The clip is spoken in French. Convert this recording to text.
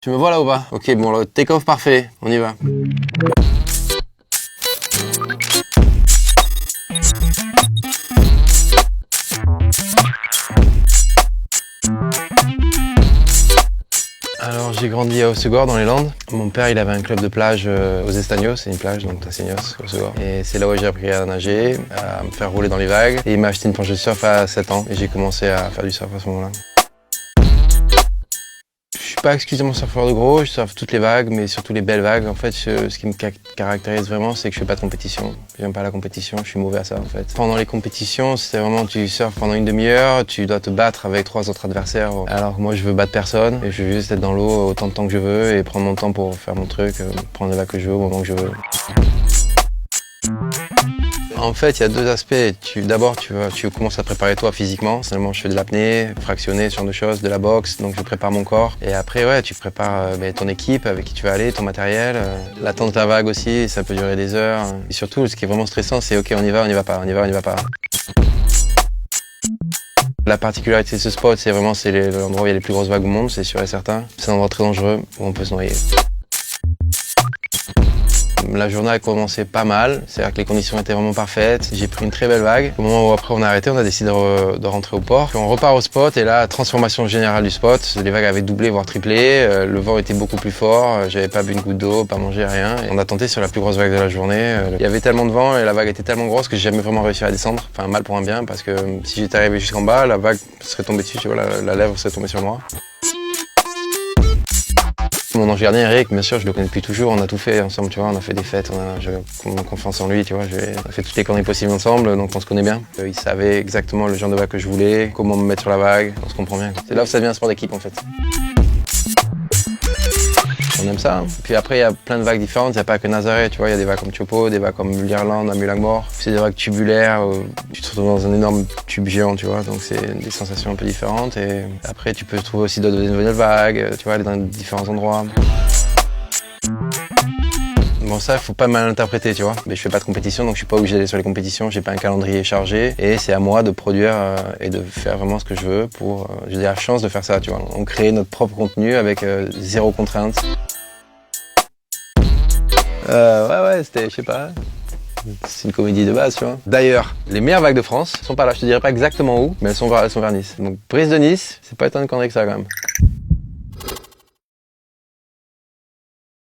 Tu me vois là ou pas? Ok, bon, le take-off parfait, on y va. Alors j'ai grandi à Hossegor dans les Landes. Mon père il avait un club de plage aux Estagnos, c'est une plage donc à Seignos, Hossegor. Et c'est là où j'ai appris à nager, à me faire rouler dans les vagues. Et il m'a acheté une planche de surf à 7 ans et j'ai commencé à faire du surf à ce moment-là. Je suis pas exclusivement surfeur de gros, je surfe toutes les vagues, mais surtout les belles vagues. En fait, ce qui me caractérise vraiment, c'est que je fais pas de compétition. J'aime pas la compétition, je suis mauvais à ça en fait. Pendant les compétitions, c'est vraiment tu surfes pendant une demi-heure, tu dois te battre avec 3 autres adversaires. Alors que moi, je veux battre personne et je veux juste être dans l'eau autant de temps que je veux et prendre mon temps pour faire mon truc, prendre les vagues que je veux au moment que je veux. En fait, il y a deux aspects. D'abord, tu commences à te préparer toi physiquement. Seulement, je fais de l'apnée, fractionné, ce genre de choses, de la boxe, donc je prépare mon corps. Et après, ouais, tu prépares ton équipe avec qui tu vas aller, ton matériel. L'attente de la vague aussi, ça peut durer des heures. Et surtout, ce qui est vraiment stressant, c'est ok, on y va, on y va pas, on y va, on y va pas. La particularité de ce spot, c'est l'endroit où il y a les plus grosses vagues au monde, c'est sûr et certain. C'est un endroit très dangereux où on peut se noyer. La journée a commencé pas mal, c'est-à-dire que les conditions étaient vraiment parfaites. J'ai pris une très belle vague. Au moment où après on a arrêté, on a décidé de rentrer au port. Puis on repart au spot et là, transformation générale du spot. Les vagues avaient doublé, voire triplé. Le vent était beaucoup plus fort. J'avais pas bu une goutte d'eau, pas mangé, rien. Et on a tenté sur la plus grosse vague de la journée. Il y avait tellement de vent et la vague était tellement grosse que j'ai jamais vraiment réussi à descendre. Enfin, mal pour un bien, parce que si j'étais arrivé jusqu'en bas, la vague serait tombée dessus, tu vois, la lèvre serait tombée sur moi. Mon ange gardien Eric, bien sûr, je le connais depuis toujours, on a tout fait ensemble, tu vois, on a fait des fêtes, j'ai confiance en lui, tu vois, on a fait toutes les conneries possibles ensemble, donc on se connaît bien. Il savait exactement le genre de vague que je voulais, comment me mettre sur la vague, on se comprend bien. C'est là où ça devient un sport d'équipe en fait. On aime ça. Puis après, il y a plein de vagues différentes. Il n'y a pas que Nazaré, tu vois. Il y a des vagues comme Chopo, des vagues comme l'Irlande, à Mulagmore. C'est des vagues tubulaires. Tu te retrouves dans un énorme tube géant, tu vois. Donc c'est des sensations un peu différentes. Et après, tu peux trouver aussi d'autres nouvelles vagues, tu vois, aller dans différents endroits. Bon, ça, faut pas mal interpréter, tu vois. Mais je fais pas de compétition, donc je suis pas obligé d'aller sur les compétitions. J'ai pas un calendrier chargé. Et c'est à moi de produire et de faire vraiment ce que je veux pour. J'ai la chance de faire ça, tu vois. On crée notre propre contenu avec zéro contrainte. Ouais, c'était, je sais pas, c'est une comédie de base, tu vois. D'ailleurs, les meilleures vagues de France sont pas là, je te dirai pas exactement où, mais elles sont vers Nice. Donc, brise de Nice, c'est pas tant de conneries que ça quand même.